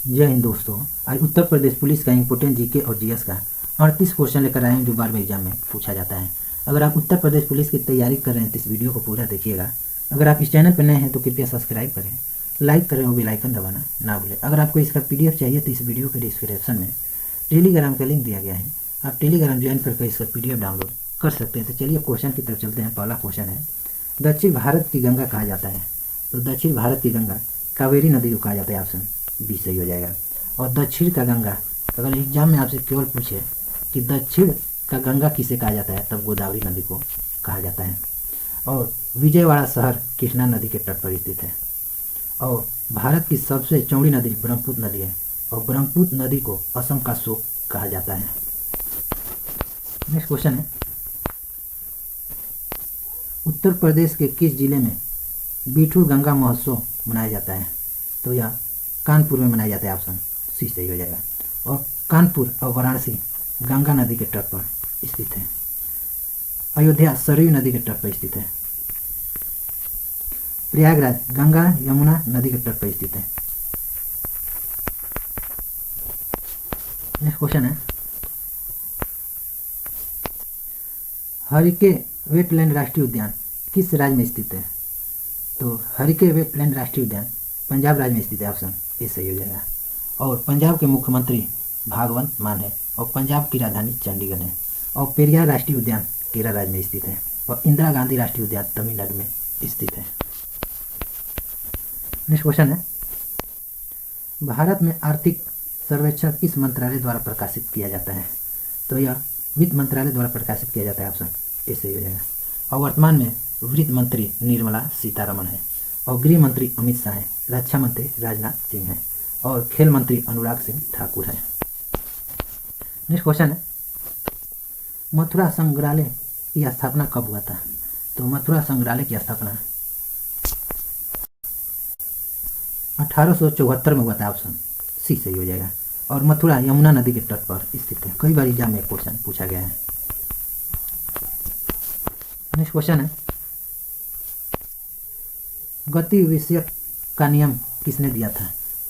जय हिंद दोस्तों। आज उत्तर प्रदेश पुलिस का इम्पोर्टेंट जीके और जीएस का 38 क्वेश्चन लेकर आए हैं जो बार बार एग्जाम में पूछा जाता है। अगर आप उत्तर प्रदेश पुलिस की तैयारी कर रहे हैं तो इस वीडियो को पूरा देखिएगा। अगर आप इस चैनल पर नए हैं तो कृपया सब्सक्राइब करें, लाइक करें और बेल आइकन दबाना ना भूलें। अगर आपको इसका PDF चाहिए तो इस वीडियो के डिस्क्रिप्शन में टेलीग्राम का लिंक दिया गया है, आप टेलीग्राम ज्वाइन करके इसका PDF डाउनलोड कर सकते हैं। तो चलिए क्वेश्चन की तरफ चलते हैं। पहला क्वेश्चन है, दक्षिण भारत की गंगा कहा जाता है। तो दक्षिण भारत की गंगा कावेरी नदी को कहा जाता है। ऑप्शन बी सही हो जाएगा। और दक्षिण का गंगा, अगर एग्जाम में आपसे केवल पूछे कि दक्षिण का गंगा किसे कहा जाता है तब गोदावरी नदी को कहा जाता है। और विजयवाड़ा शहर कृष्णा नदी के तट पर स्थित है। और भारत की सबसे चौड़ी नदी ब्रह्मपुत्र नदी है और ब्रह्मपुत्र नदी को असम का शोक कहा जाता है। नेक्स्ट क्वेश्चन है, उत्तर प्रदेश के किस जिले में बिठूर गंगा महोत्सव मनाया जाता है? तो यह कानपुर में मनाया जाता है। ऑप्शन सी सही हो जाएगा। और कानपुर और वाराणसी गंगा नदी के तट पर स्थित है। अयोध्या सरयू नदी के तट पर स्थित है। प्रयागराज गंगा यमुना नदी के तट पर स्थित है। नेक्स्ट क्वेश्चन है, हरिके वेटलैंड राष्ट्रीय उद्यान किस राज्य में स्थित है? तो हरिके वेटलैंड राष्ट्रीय उद्यान पंजाब राज्य में स्थित है। ऑप्शन ए सही हो जाएगा। और पंजाब के मुख्यमंत्री भगवंत मान है और पंजाब की राजधानी चंडीगढ़ है। और पेरियार राष्ट्रीय उद्यान केरल राज्य में स्थित है और इंदिरा गांधी राष्ट्रीय उद्यान तमिलनाडु में स्थित है। नेक्स्ट क्वेश्चन है, भारत में आर्थिक सर्वेक्षण किस मंत्रालय द्वारा प्रकाशित किया जाता है? तो यह वित्त मंत्रालय द्वारा प्रकाशित किया जाता है। ऑप्शन ए सही हो जाएगा। और वर्तमान में वित्त मंत्री निर्मला सीतारमण है और गृह मंत्री अमित शाह है, रक्षा मंत्री राजनाथ सिंह है और खेल मंत्री अनुराग सिंह ठाकुर है। नेक्स्ट क्वेश्चन है, मथुरा संग्रहालय की स्थापना कब हुआ था? तो मथुरा संग्रहालय की स्थापना 1874 में हुआ था। ऑप्शन सी सही हो जाएगा। और मथुरा यमुना नदी के तट पर स्थित है। कई बार एग्जाम में क्वेश्चन पूछा गया है। नेक्स्ट क्वेश्चन है, गति विषयक का नियम किसने दिया था?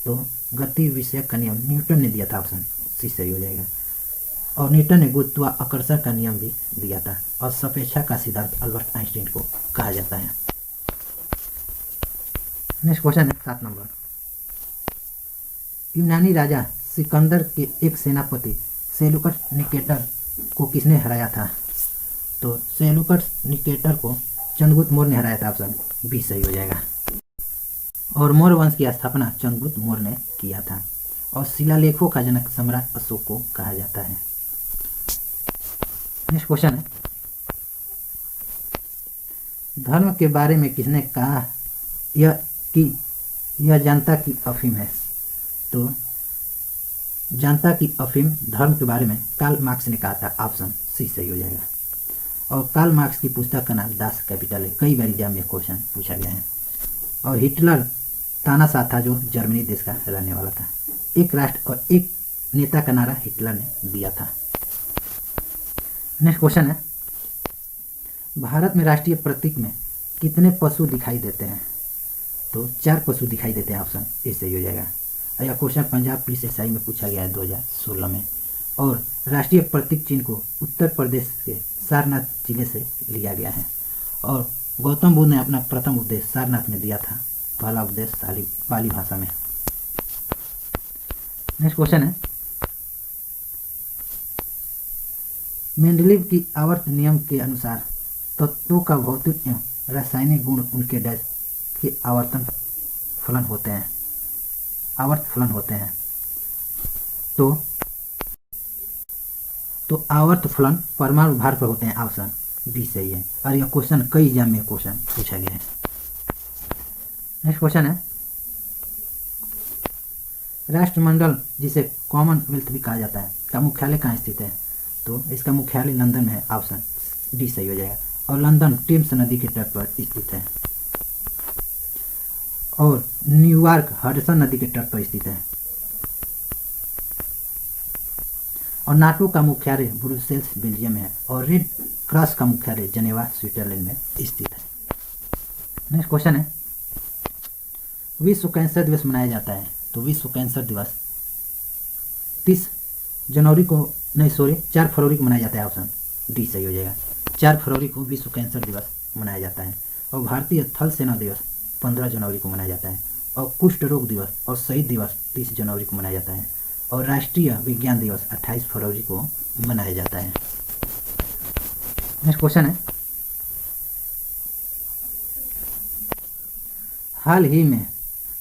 तो गति विषयक का नियम न्यूटन ने दिया था। ऑप्शन सी सही हो जाएगा। और न्यूटन ने गुरुत्वाकर्षण का नियम भी दिया था। और सापेक्षा का सिद्धांत अल्बर्ट आइंस्टीन को कहा जाता है। नेक्स्ट क्वेश्चन है 7 नंबर, यूनानी राजा सिकंदर के एक सेनापति सेलुकस निकेटर को किसने हराया था? तो सेलुकस निकेटर को चंद्रगुप्त मौर्य ने हराया था। ऑप्शन बी सही हो जाएगा। और मौर्य वंश की स्थापना चंद्रगुप्त मौर्य ने किया था। और शिलालेखों का जनक सम्राट अशोक को कहा जाता है। नेक्स्ट क्वेश्चन है, धर्म के बारे में किसने कहा यह जनता की अफीम है? तो जनता की अफीम धर्म के बारे में कार्ल मार्क्स ने कहा था। ऑप्शन सी सही हो जाएगा। और कार्ल मार्क्स की पुस्तक का नाम दास कैपिटल है। कई बार एग्जाम में क्वेश्चन पूछा गया है। और हिटलर तानाशाह था जो जर्मनी देश का रहने वाला था। एक राष्ट्र और एक नेता का नारा हिटलर ने दिया था। नेक्स्ट क्वेश्चन है, भारत में राष्ट्रीय प्रतीक में कितने पशु दिखाई देते हैं? तो 4 पशु दिखाई देते हैं। ऑप्शन ए सही हो जाएगा। यह क्वेश्चन पंजाब पुलिस SI में पूछा गया है 2016 में। और राष्ट्रीय प्रतीक चिन्ह को उत्तर प्रदेश के सारनाथ जिले से लिया गया है। और गौतम बुद्ध ने अपना प्रथम उपदेश सारनाथ में दिया था। पहला उपदेश पाली भाषा में। नेक्स्ट क्वेश्चन है, मेंडलीव की आवर्त नियम के अनुसार तत्वों का भौतिक एवं रासायनिक गुण उनके डैश के आवर्त फलन होते हैं। तो आवर्त फलन परमाणु भार पर होते हैं। ऑप्शन बी सही है। और यह क्वेश्चन कई एग्जाम में क्वेश्चन पूछा गया है। नेक्स्ट क्वेश्चन है, राष्ट्रमंडल जिसे कॉमनवेल्थ भी कहा जाता है का मुख्यालय कहाँ स्थित है? तो इसका मुख्यालय लंदन में है। ऑप्शन डी सही हो जाएगा। और लंदन टेम्स नदी के तट पर स्थित है। और न्यूयॉर्क हडसन नदी के तट पर स्थित है। और नाटो का मुख्यालय ब्रुसेल्स बेल्जियम में है। और रेड क्रॉस का मुख्यालय जनेवा स्विट्जरलैंड में स्थित है। नेक्स्ट क्वेश्चन है, विश्व कैंसर दिवस मनाया जाता है। तो विश्व कैंसर दिवस 30 जनवरी को, नहीं सॉरी 4 फरवरी को मनाया जाता है, ऑप्शन डी सही हो जाएगा। 4 फरवरी को विश्व कैंसर दिवस मनाया जाता है। और भारतीय थल सेना दिवस 15 जनवरी को मनाया जाता है। और कुष्ठ रोग दिवस और शहीद दिवस 30 जनवरी को मनाया जाता है। और राष्ट्रीय विज्ञान दिवस 28 फरवरी को मनाया जाता है। नेक्स्ट क्वेश्चन है, हाल ही में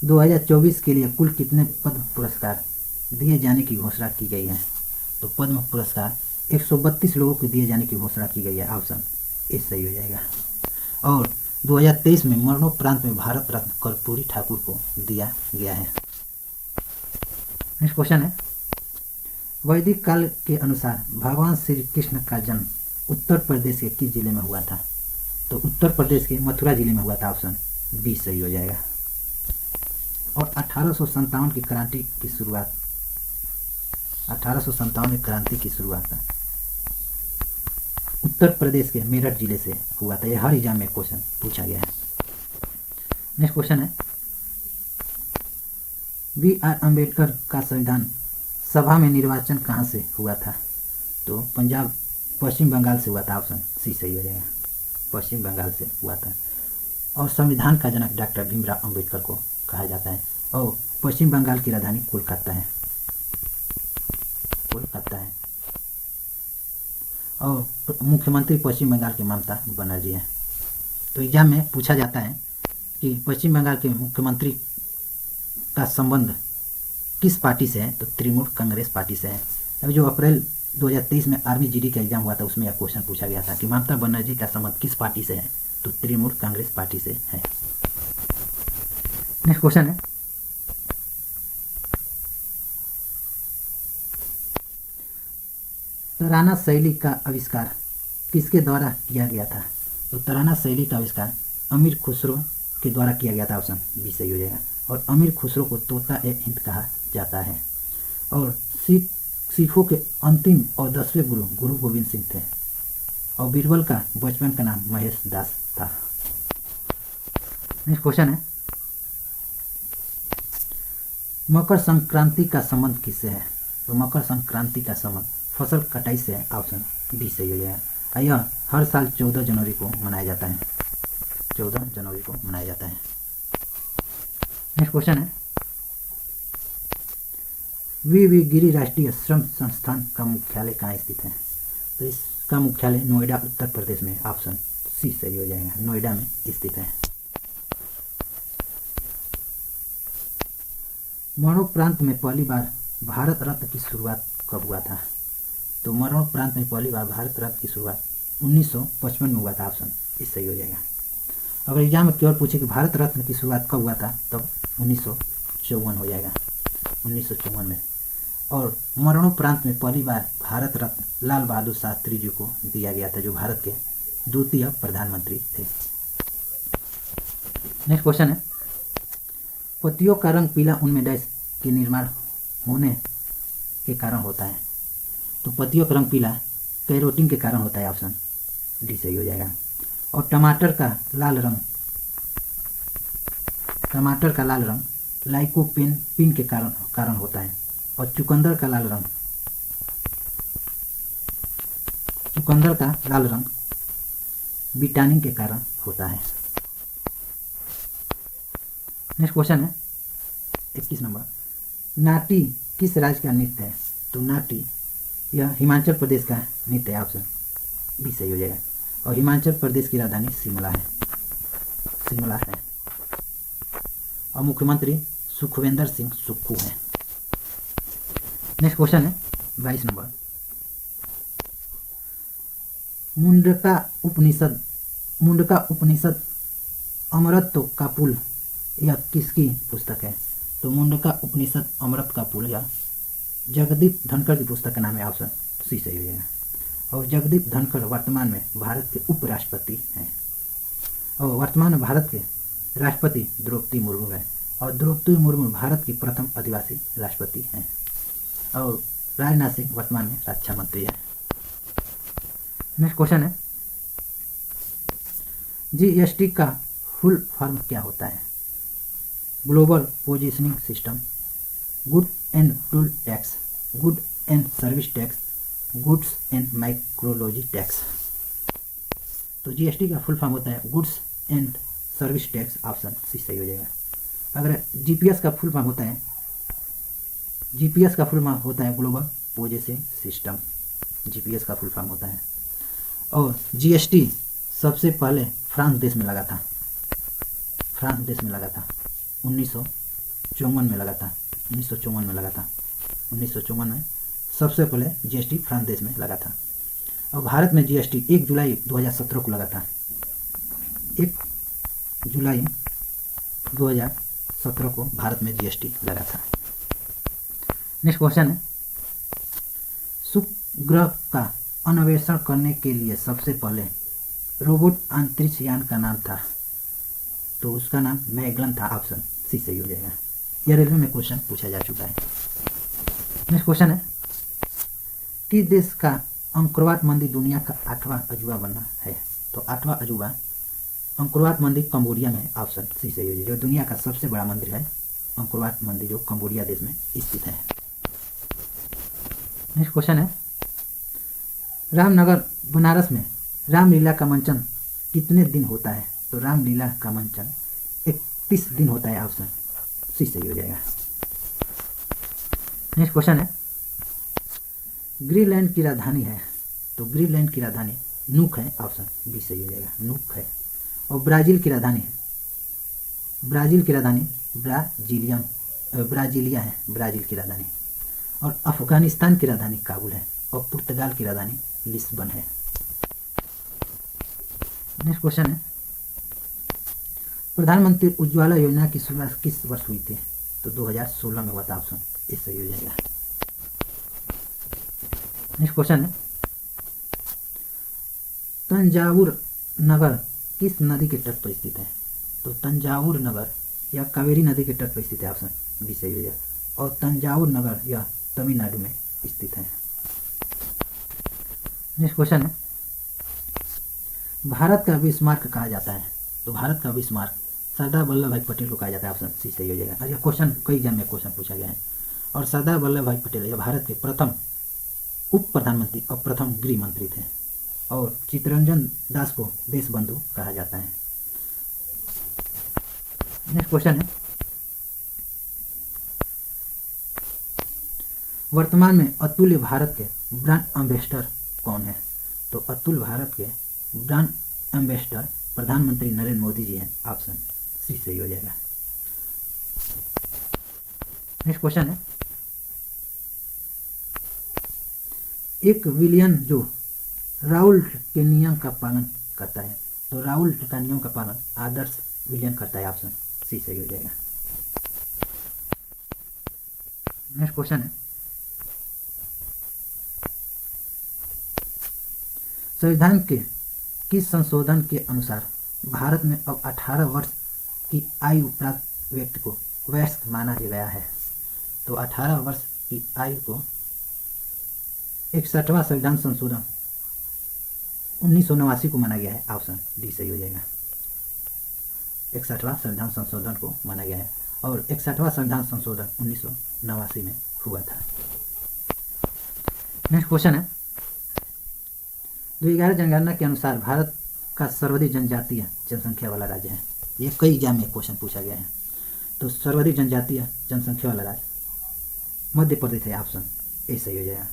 2024 के लिए कुल कितने पद्म पुरस्कार दिए जाने की घोषणा की गई है? तो पद्म पुरस्कार 132 लोगों को दिए जाने की घोषणा की गई है, ऑप्शन ए सही हो जाएगा। और 2023 में मरणोपरांत में भारत रत्न कर्पूरी ठाकुर को दिया गया है। नेक्स्ट क्वेश्चन है, वैदिक काल के अनुसार भगवान श्री कृष्ण का जन्म उत्तर प्रदेश के किस जिले में हुआ था? तो उत्तर प्रदेश के मथुरा जिले में हुआ था, ऑप्शन बी सही हो जाएगा। और 1857 की क्रांति की शुरुआत 1857 में क्रांति की शुरुआत उत्तर प्रदेश के मेरठ जिले से हुआ था। यह हर एग्जाम में क्वेश्चन पूछा गया है। नेक्स्ट क्वेश्चन है, B.R. अम्बेडकर का संविधान सभा में निर्वाचन कहाँ से हुआ था? तो पश्चिम बंगाल से हुआ था, ऑप्शन सी सही हो जाएगा। पश्चिम बंगाल से हुआ था। और संविधान का जनक डॉक्टर भीमराव अम्बेडकर को कहा जाता है। और पश्चिम बंगाल की राजधानी कोलकाता है। और मुख्यमंत्री पश्चिम बंगाल के ममता बनर्जी हैं। तो एग्जाम में पूछा जाता है कि पश्चिम बंगाल के मुख्यमंत्री का संबंध किस पार्टी से है? तो तृणमूल कांग्रेस पार्टी से है। अभी जो अप्रैल 2023 में आर्मी जीडी का एग्जाम हुआ था, उसमें यह क्वेश्चन पूछा गया था कि ममता बनर्जी का संबंध किस पार्टी से है? तो तृणमूल कांग्रेस पार्टी से है। नेक्स्ट क्वेश्चन है, तराना शैली का आविष्कार किसके द्वारा किया गया था? तो तराना शैली का आविष्कार अमीर खुसरो के द्वारा किया गया था, ऑप्शन बी सही हो जाएगा। और अमीर खुसरो को तोता ए हिंद कहा जाता है। और सिखों के अंतिम और 10वें गुरु गोविंद सिंह थे। और बीरबल का बचपन का नाम महेश दास था। नेक्स्ट क्वेश्चन है, मकर संक्रांति का संबंध किससे है? तो मकर संक्रांति का संबंध फसल कटाई से है, ऑप्शन बी सही हो जाएगा। यह हर साल 14 जनवरी को मनाया जाता है। 14 जनवरी को मनाया जाता है। नेक्स्ट क्वेश्चन है, वी गिरी राष्ट्रीय श्रम संस्थान का मुख्यालय कहाँ स्थित है? तो इसका मुख्यालय नोएडा उत्तर प्रदेश में, ऑप्शन सी सही हो जाएगा। नोएडा में स्थित है। मरणोपरांत में पहली बार भारत रत्न की शुरुआत कब हुआ था? तो मरणोपरांत में पहली बार भारत रत्न की शुरुआत 1955 में हुआ था, ऑप्शन इस सही हो जाएगा। अगर एग्जाम में केवल पूछे कि भारत रत्न की शुरुआत कब हुआ था, तब 1954 हो जाएगा, 1954 में। और मरणोपरांत में पहली बार भारत रत्न लाल बहादुर शास्त्री जी को दिया गया था, जो भारत के द्वितीय प्रधानमंत्री थे। नेक्स्ट क्वेश्चन है, पत्तियों का रंग पीला उनमें डैश के निर्माण होने के कारण होता है? तो पत्तियों का रंग पीला कैरोटीन के कारण होता है, ऑप्शन डी सही हो जाएगा। और टमाटर का लाल रंग लाइकोपेन के कारण होता है। और चुकंदर का लाल रंग विटामिन के कारण होता है। नेक्स्ट क्वेश्चन है 21 नंबर, नाटी किस राज्य का नृत्य है? तो नाटी यह हिमाचल प्रदेश का नृत्य है, ऑप्शन बी सही हो जाएगा। और हिमाचल प्रदेश की राजधानी शिमला है। और मुख्यमंत्री सुखविंदर सिंह सुक्खू हैं। नेक्स्ट क्वेश्चन है 22 नंबर, मुंडका उपनिषद अमृत का पुल यह किसकी पुस्तक है? तो मुंडका उपनिषद अमृत का पुल यह जगदीप धनखड़ की पुस्तक का नाम है, ऑप्शन सी सही हो जाएगा। और जगदीप धनखड़ वर्तमान में भारत के उपराष्ट्रपति हैं। और वर्तमान में भारत के राष्ट्रपति द्रौपदी मुर्मू है। और द्रौपदी मुर्मू भारत की प्रथम आदिवासी राष्ट्रपति हैं। और राजनाथ सिंह वर्तमान में रक्षा मंत्री है। नेक्स्ट क्वेश्चन है, GST का फुल फॉर्म क्या होता है? Global positioning system, good and tool tax, good and service tax, goods and micrology tax. तो जीएसटी का फुल फॉर्म होता है goods and service tax, option C सही हो जाएगा। अगर जीपीएस का फुल फॉर्म होता है, जीपीएस का फुल फॉर्म होता है ग्लोबल पोजेसिंग सिस्टम, जीपीएस का फुल फॉर्म होता है। और जीएसटी सबसे पहले फ्रांस देश में लगा था, फ्रांस देश में लगा था 1954 में लगा था, 1954 में लगा था, 1954 में सबसे पहले जीएसटी फ्रांस देश में लगा था। और भारत में जीएसटी 1 जुलाई 2017 को लगा था, 1 जुलाई 2017 को भारत में जीएसटी लगा था। नेक्स्ट क्वेश्चन है, शुक्र ग्रह का अन्वेषण करने के लिए सबसे पहले रोबोट अंतरिक्ष यान का नाम था, तो उसका नाम मैगलन था, ऑप्शन सी सही हो जाएगा। यह रेलवे में क्वेश्चन पूछा जा चुका है। नेक्स्ट क्वेश्चन है, किस देश का अंकोरवाट मंदिर दुनिया का 8वां अजूबा बना है, तो 8वां अजूबा अंकोरवाट मंदिर कंबोडिया में, ऑप्शन सी सही हो जाएगा। जो दुनिया का सबसे बड़ा मंदिर है अंकोरवाट मंदिर, जो कंबोडिया देश में स्थित है। नेक्स्ट क्वेश्चन है, रामनगर बनारस में रामलीला का मंचन कितने दिन होता है, तो रामलीला का मंचन 31 दिन होता है, ऑप्शन सी सही हो जाएगा। नेक्स्ट क्वेश्चन है, ग्रीनलैंड की राजधानी है, तो ग्रीनलैंड की राजधानी नूक है, ऑप्शन बी सही हो जाएगा, नूक है। और ब्राजील की राजधानी है, ब्राजील की राजधानी ब्राजीलिया है, ब्राजील की राजधानी। और अफगानिस्तान की राजधानी काबुल है। और पुर्तगाल की राजधानी लिस्बन है। नेक्स्ट क्वेश्चन है, प्रधानमंत्री उज्ज्वला योजना की शुरुआत किस वर्ष हुई थी, तो 2016 में हुआ था, ऑप्शन ए सही हो जाएगा। नेक्स्ट क्वेश्चन है, तंजावुर नगर किस नदी के तट पर स्थित है, तो तंजावुर नगर यह कावेरी नदी के तट पर स्थित है, ऑप्शन बी सही हो जाएगा। और तंजावुर नगर यह तमिलनाडु में स्थित है। नेक्स्ट क्वेश्चन है, भारत का विस्मार्क कहा जाता है, तो भारत का विस्मार्क सरदार वल्लभ भाई पटेल को कहा जाता है, ऑप्शन सी सही हो जाएगा। और यह क्वेश्चन कई एग्जाम में क्वेश्चन पूछा गया है। और सरदार वल्लभ भाई पटेल यह भारत के प्रथम उप प्रधानमंत्री और प्रथम गृह मंत्री थे। और चित्तरंजन दास को देश बंधु कहा जाता है। नेक्स्ट क्वेश्चन है, वर्तमान में अतुल्य भारत के ब्रांड एम्बेसडर कौन है, तो अतुल्य भारत के ब्रांड एम्बेसडर प्रधानमंत्री नरेंद्र मोदी जी हैं, ऑप्शन सी सही हो जाएगा। नेक्स्ट क्वेश्चन है, एक विलियन जो राउल्ट के नियम का पालन करता है, तो राउल्ट का नियम का पालन आदर्श विलियन करता है, ऑप्शन सी सही हो जाएगा। नेक्स्ट क्वेश्चन है, संविधान के किस संशोधन के अनुसार भारत में अब 18 वर्ष की आयु प्राप्त व्यक्ति को वयस्क माना गया है, तो 18 वर्ष की आयु को 61वां संविधान संशोधन 1989 को माना गया है, ऑप्शन डी सही हो जाएगा। 61वां संविधान संशोधन को माना गया है। और 61वां संविधान संशोधन 1989 में हुआ था। नेक्स्ट क्वेश्चन है, 2011 जनगणना के अनुसार भारत का सर्वाधिक जनजातीय जनसंख्या वाला राज्य है। ये कई एग्जाम में क्वेश्चन पूछा गया है। तो सर्वाधिक जनजातीय जनसंख्या वाला राज्य मध्य प्रदेश है, ऑप्शन ए सही हो जाएगा।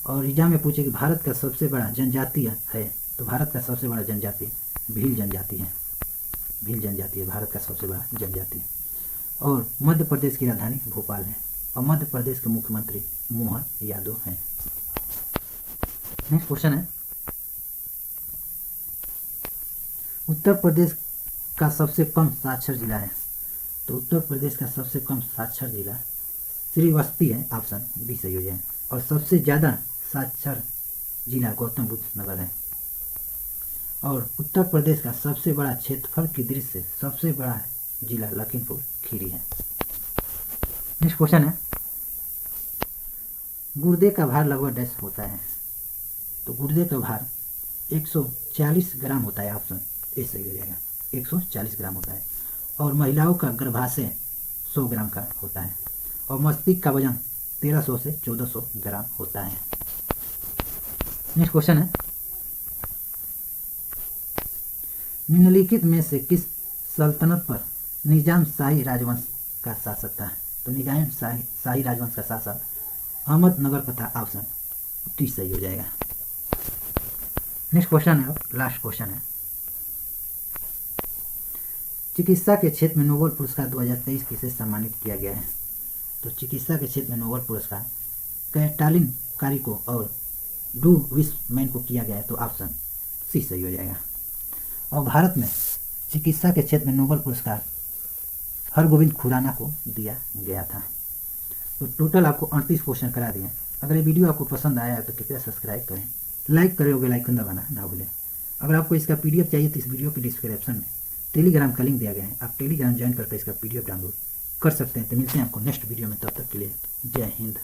और एग्जाम में पूछे कि भारत का सबसे बड़ा जनजातीय है, तो भारत का सबसे बड़ा जनजाति भील जनजाति है, भील जनजाति है भारत का सबसे बड़ा जनजाति। और मध्य प्रदेश की राजधानी भोपाल है। और मध्य प्रदेश के मुख्यमंत्री मोहन यादव हैं। नेक्स्ट क्वेश्चन है, उत्तर प्रदेश का सबसे कम साक्षर जिला है, तो उत्तर प्रदेश का सबसे कम साक्षर जिला श्रीवस्ती है, ऑप्शन बी सही हो जाए। और सबसे ज़्यादा साक्षर जिला गौतम बुद्ध नगर है। और उत्तर प्रदेश का सबसे बड़ा क्षेत्रफल की दृष्टि से सबसे बड़ा जिला लखीमपुर खीरी है। नेक्स्ट क्वेश्चन है, गुर्दे का भार लगभग डैश होता है, तो गुर्दे का भार 140 ग्राम होता है, ऑप्शन ए सही हो जाएगा, 140 ग्राम होता है। और महिलाओं का गर्भाशय 100 ग्राम का होता है। और मस्तिष्क का वजन 1300 से 1400 ग्राम होता है। नेक्स्ट क्वेश्चन है, निम्नलिखित में से किस सल्तनत पर निजाम शाही राजवंश का शासक था? तो निजाम शाही राजवंश का शासक अहमदनगर का था। ऑप्शन डी सही हो जाएगा। नेक्स्ट क्वेश्चन है, लास्ट क्वेश्चन है, चिकित्सा के क्षेत्र में नोबेल पुरस्कार 2023 किसे सम्मानित किया गया है? तो चिकित्सा के क्षेत्र में नोबेल पुरस्कार कैटालिन कारिको और डू विस्मैन को किया गया है। तो ऑप्शन सी सही हो जाएगा। और भारत में चिकित्सा के क्षेत्र में नोबेल पुरस्कार हरगोविंद खुराना को दिया गया था। तो टोटल आपको 38 क्वेश्चन करा दिए। अगर ये वीडियो आपको पसंद आया तो कृपया सब्सक्राइब करें, लाइक करें और बेल आइकन दबाना ना भूलें। अगर आपको इसका PDF चाहिए तो इस वीडियो के डिस्क्रिप्शन में टेलीग्राम का लिंक दिया गया है, आप टेलीग्राम ज्वाइन करके इसका PDF डाउनलोड कर सकते हैं। तो मिलते हैं आपको नेक्स्ट वीडियो में, तब तक के लिए जय हिंद।